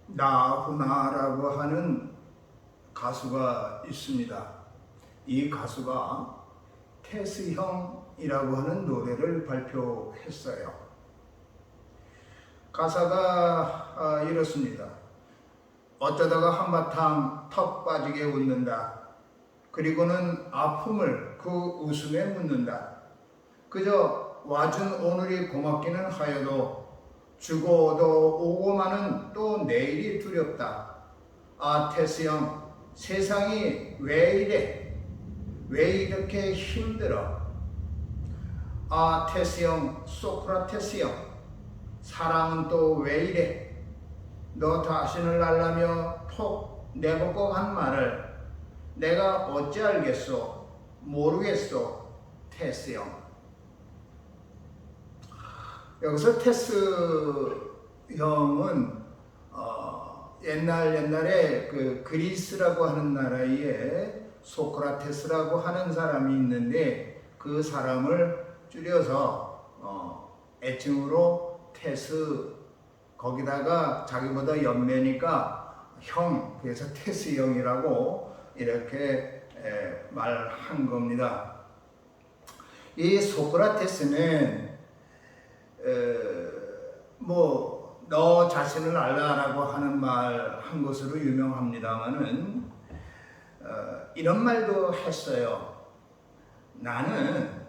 나훈아라고 하는 가수가 있습니다. 이 가수가 테스형이라고 하는 노래를 발표했어요. 가사가 이렇습니다. 어쩌다가 한바탕 턱 빠지게 웃는다. 그리고는 아픔을 그 웃음에 묻는다. 그저 와준 오늘이 고맙기는 하여도 죽어도 오고 마는 또 내일이 두렵다. 아, 테스 형, 세상이 왜 이래? 왜 이렇게 힘들어? 아, 테스 형, 소크라테스 형, 사랑은 또 왜 이래? 너 자신을 알라며 톡 내보고 한 말을 내가 어찌 알겠소? 모르겠소, 테스 형. 여기서 테스 형은 옛날에 그 그리스라고 하는 나라에 소크라테스라고 하는 사람이 있는데 그 사람을 줄여서 애칭으로 테스, 거기다가 자기보다 연매니까 형, 그래서 테스 형이라고 이렇게 말한 겁니다. 이 소크라테스는 너 자신을 알라라고 하는 말 한 것으로 유명합니다만은 이런 말도 했어요. 나는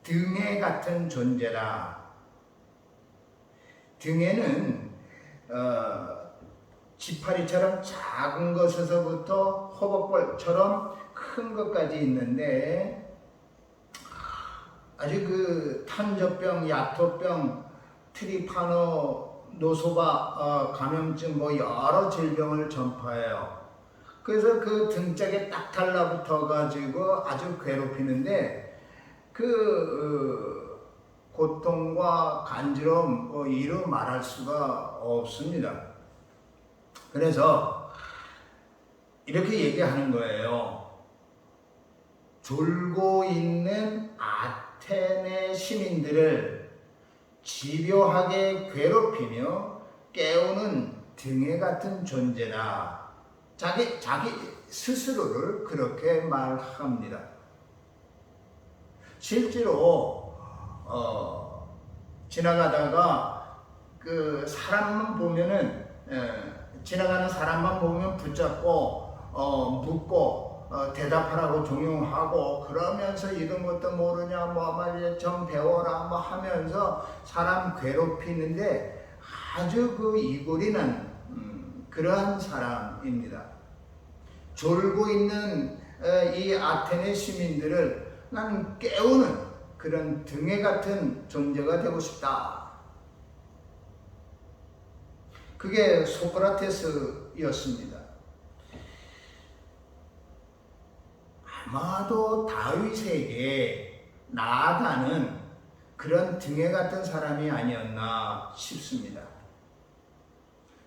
등에 같은 존재다. 등에는 지파리처럼 작은 것에서부터 호박벌처럼 큰 것까지 있는데 아주 그 탄저병, 야토병, 트리파노, 노소바 감염증 여러 질병을 전파해요. 그래서 그 등짝에 딱 달라붙어 가지고 아주 괴롭히는데 그 고통과 간지러움 이루 말할 수가 없습니다. 그래서 이렇게 얘기하는 거예요. 졸고 있는 아테네 시민들을 집요하게 괴롭히며 깨우는 등에 같은 존재다. 자기 스스로를 그렇게 말합니다. 실제로 지나가다가 그 사람만 보면은 지나가는 사람만 보면 붙잡고 묻고 대답하라고 종용하고 그러면서 이런 것도 모르냐 말이야 좀 배워라 하면서 사람 괴롭히는데 아주 그 이골이 난 그러한 사람입니다. 졸고 있는 이 아테네 시민들을 나는 깨우는 그런 등에 같은 존재가 되고 싶다. 그게 소크라테스였습니다. 아마도 다윗에게 나단은 그런 등에 같은 사람이 아니었나 싶습니다.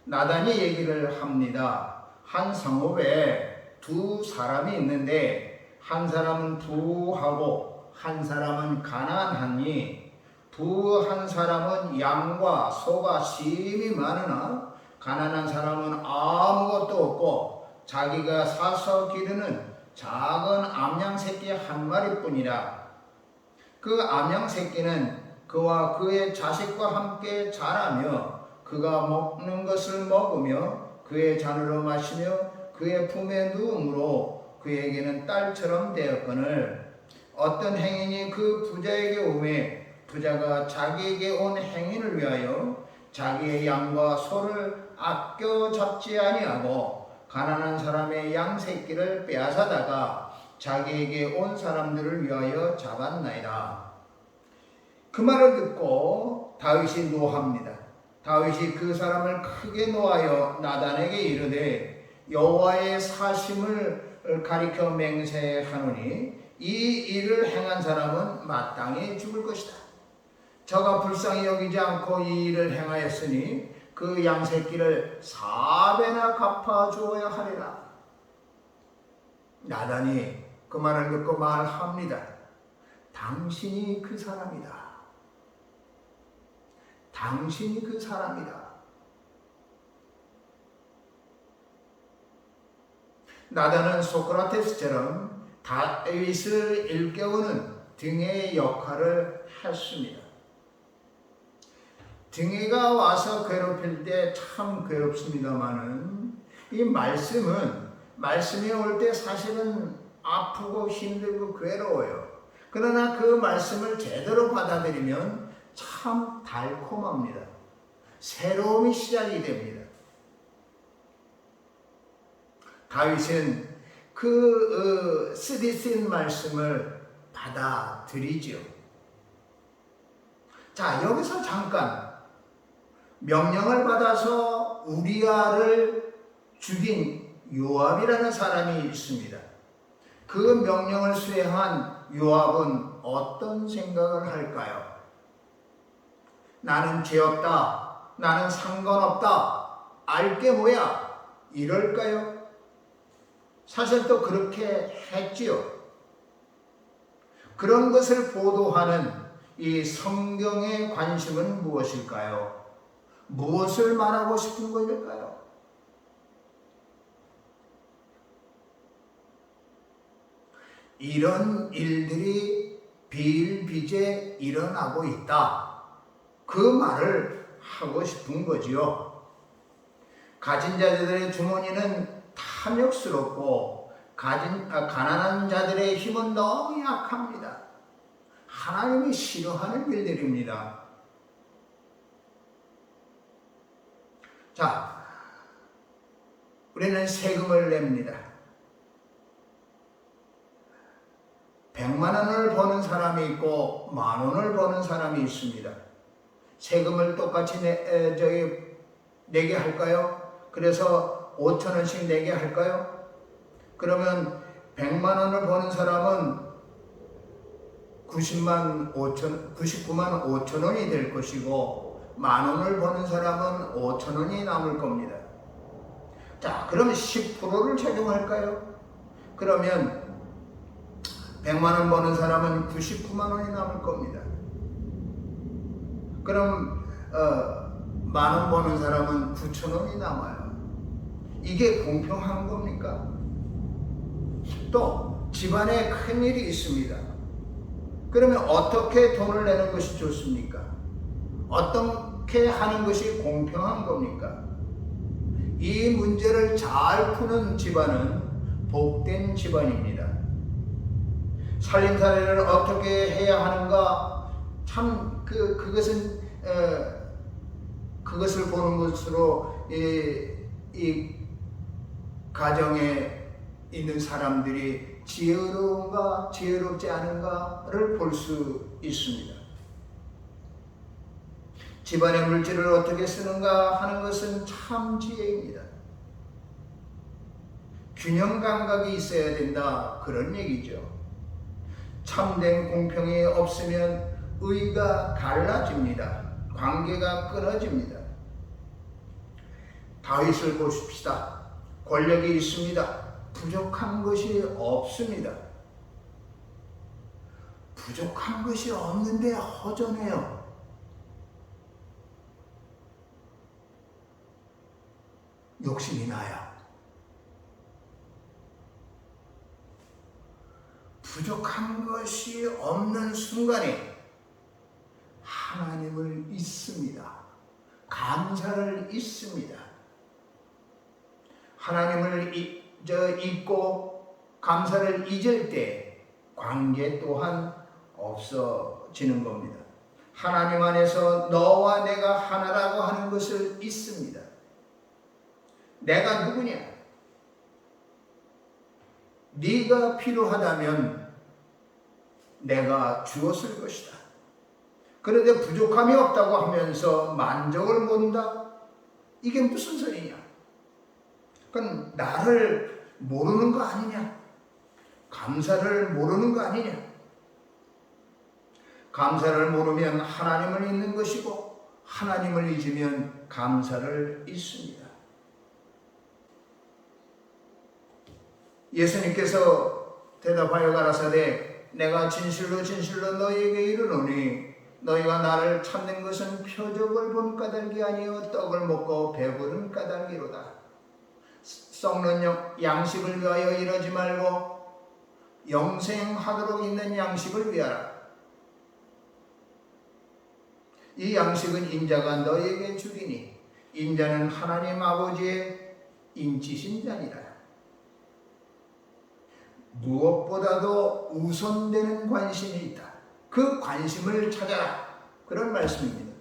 나단이 얘기를 합니다. 한 성읍에 두 사람이 있는데 한 사람은 부하고 한 사람은 가난하니 부 한 사람은 양과 소가 심히 많으나 가난한 사람은 아무것도 없고 자기가 사서 기르는 작은 암양 새끼 한 마리뿐이라. 그 암양 새끼는 그와 그의 자식과 함께 자라며 그가 먹는 것을 먹으며 그의 잔으로 마시며 그의 품에 누움으로 그에게는 딸처럼 되었거늘 어떤 행인이 그 부자에게 오매 부자가 자기에게 온 행인을 위하여 자기의 양과 소를 아껴 잡지 아니하고 가난한 사람의 양 새끼를 빼앗아다가 자기에게 온 사람들을 위하여 잡았나이다. 그 말을 듣고 다윗이 노합니다. 다윗이 그 사람을 크게 노하여 나단에게 이르되 여호와의 사심을 가리켜 맹세하노니 이 일을 행한 사람은 마땅히 죽을 것이다. 저가 불쌍히 여기지 않고 이 일을 행하였으니 그 양새끼를 4배나 갚아주어야 하리라. 나단이 그 말을 듣고 말합니다. 당신이 그 사람이다. 당신이 그 사람이다. 나다는 소크라테스처럼 다윗을 일깨우는 등의 역할을 했습니다. 등이가 와서 괴롭힐 때 참 괴롭습니다만은 이 말씀이 올 때 사실은 아프고 힘들고 괴로워요. 그러나 그 말씀을 제대로 받아들이면 참 달콤합니다. 새로움이 시작이 됩니다. 다윗은 그 쓰디쓴 말씀을 받아들이죠. 자, 여기서 잠깐 명령을 받아서 우리아를 죽인 요압이라는 사람이 있습니다. 그 명령을 수행한 요압은 어떤 생각을 할까요? 나는 죄 없다. 나는 상관없다. 알게 뭐야? 이럴까요? 사실 또 그렇게 했지요. 그런 것을 보도하는 이 성경의 관심은 무엇일까요? 무엇을 말하고 싶은 것일까요? 이런 일들이 비일비재 일어나고 있다. 그 말을 하고 싶은 거지요. 가진 자들의 주머니는 탐욕스럽고 가난한 자들의 힘은 너무 약합니다. 하나님이 싫어하는 일들입니다. 자, 우리는 세금을 냅니다. 100만 원을 버는 사람이 있고 10,000원을 버는 사람이 있습니다. 세금을 똑같이 내게 할까요? 그래서 5,000원씩 내게 할까요? 그러면 100만 원을 버는 사람은 99만 5천 원이 될 것이고 10,000원을 버는 사람은 5,000원이 남을 겁니다. 자, 그러면 10%를 적용할까요? 그러면 100만 원 버는 사람은 99만 원이 남을 겁니다. 그럼 10,000원 버는 사람은 9,000원이 남아요. 이게 공평한 겁니까? 또 집안에 큰일이 있습니다. 그러면 어떻게 돈을 내는 것이 좋습니까? 어떻게 하는 것이 공평한 겁니까? 이 문제를 잘 푸는 집안은 복된 집안입니다. 살림살이를 어떻게 해야 하는가? 참 그것을 보는 것으로 이 가정에 있는 사람들이 지혜로운가 지혜롭지 않은가를 볼 수 있습니다. 집안의 물질을 어떻게 쓰는가 하는 것은 참 지혜입니다. 균형 감각이 있어야 된다, 그런 얘기죠. 참된 공평이 없으면 의가 갈라집니다. 관계가 끊어집니다. 다윗을 보십시다. 권력이 있습니다. 부족한 것이 없습니다. 부족한 것이 없는데 허전해요. 욕심이 나요. 부족한 것이 없는 순간에 하나님을 잊습니다. 감사를 잊습니다. 하나님을 잊고 감사를 잊을 때 관계 또한 없어지는 겁니다. 하나님 안에서 너와 내가 하나라고 하는 것을 잊습니다. 내가 누구냐? 네가 필요하다면 내가 주었을 것이다. 그런데 부족함이 없다고 하면서 만족을 못한다? 이게 무슨 소리냐? 그건 나를 모르는 거 아니냐? 감사를 모르는 거 아니냐? 감사를 모르면 하나님을 잊는 것이고 하나님을 잊으면 감사를 잊습니다. 예수님께서 대답하여 가라사대 내가 진실로 진실로 너희에게 이르노니 너희가 나를 찾는 것은 표적을 본 까닭이 아니요 떡을 먹고 배부른 까닭이로다. 썩는 양식을 위하여 이러지 말고 영생하도록 있는 양식을 위하라. 이 양식은 인자가 너희에게 주리니 인자는 하나님 아버지의 인치신 자니라. 무엇보다도 우선되는 관심이 있다. 그 관심을 찾아라. 그런 말씀입니다.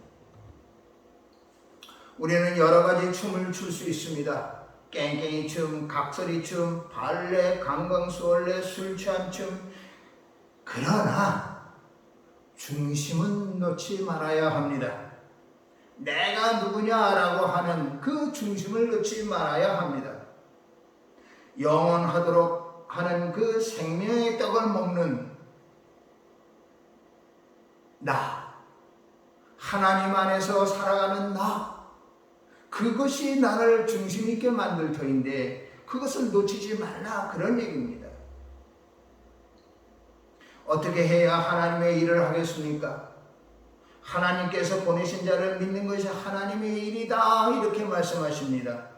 우리는 여러 가지 춤을 출 수 있습니다. 깽깽이 춤, 각설이 춤, 발레, 강광수월래, 술 취한 춤. 그러나 중심은 놓지 말아야 합니다. 내가 누구냐라고 하는 그 중심을 놓지 말아야 합니다. 영원하도록 하는 그 생명의 떡을 먹는 나, 하나님 안에서 살아가는 나, 그것이 나를 중심 있게 만들 터인데 그것을 놓치지 말라, 그런 얘기입니다. 어떻게 해야 하나님의 일을 하겠습니까? 하나님께서 보내신 자를 믿는 것이 하나님의 일이다, 이렇게 말씀하십니다.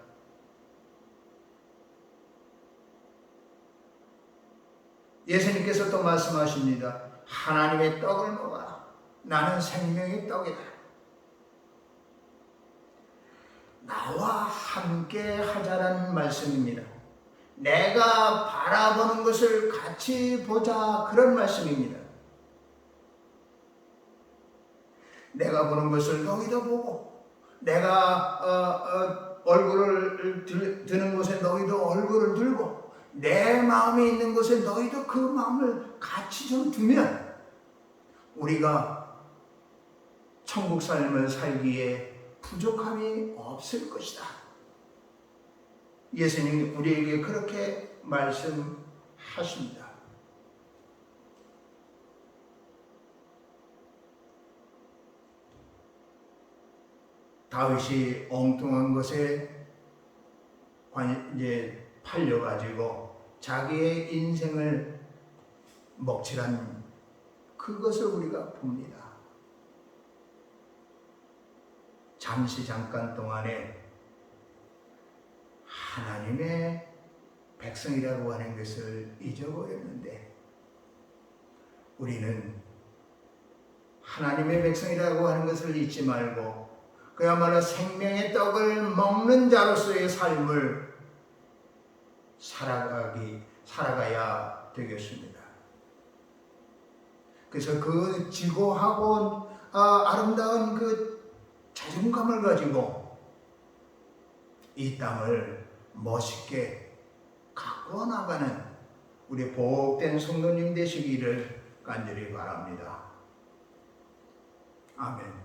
예수님께서 또 말씀하십니다. 하나님의 떡을 먹어라. 나는 생명의 떡이다. 나와 함께 하자라는 말씀입니다. 내가 바라보는 것을 같이 보자, 그런 말씀입니다. 내가 보는 것을 너희도 보고, 내가 얼굴을 드는 곳에 너희도 얼굴을 들고, 내 마음에 있는 곳에 너희도 그 마음을 같이 좀 두면 우리가 천국 삶을 살기에 부족함이 없을 것이다. 예수님 우리에게 그렇게 말씀하십니다. 다윗이 엉뚱한 것에 이제 팔려가지고 자기의 인생을 먹칠한 그것을 우리가 봅니다. 잠깐 동안에 하나님의 백성이라고 하는 것을 잊어버렸는데, 우리는 하나님의 백성이라고 하는 것을 잊지 말고 그야말로 생명의 떡을 먹는 자로서의 삶을 살아가야 되겠습니다. 그래서 그 지고하고 아름다운 그 자존감을 가지고 이 땅을 멋있게 가꾸어 나가는 우리 복된 성도님 되시기를 간절히 바랍니다. 아멘.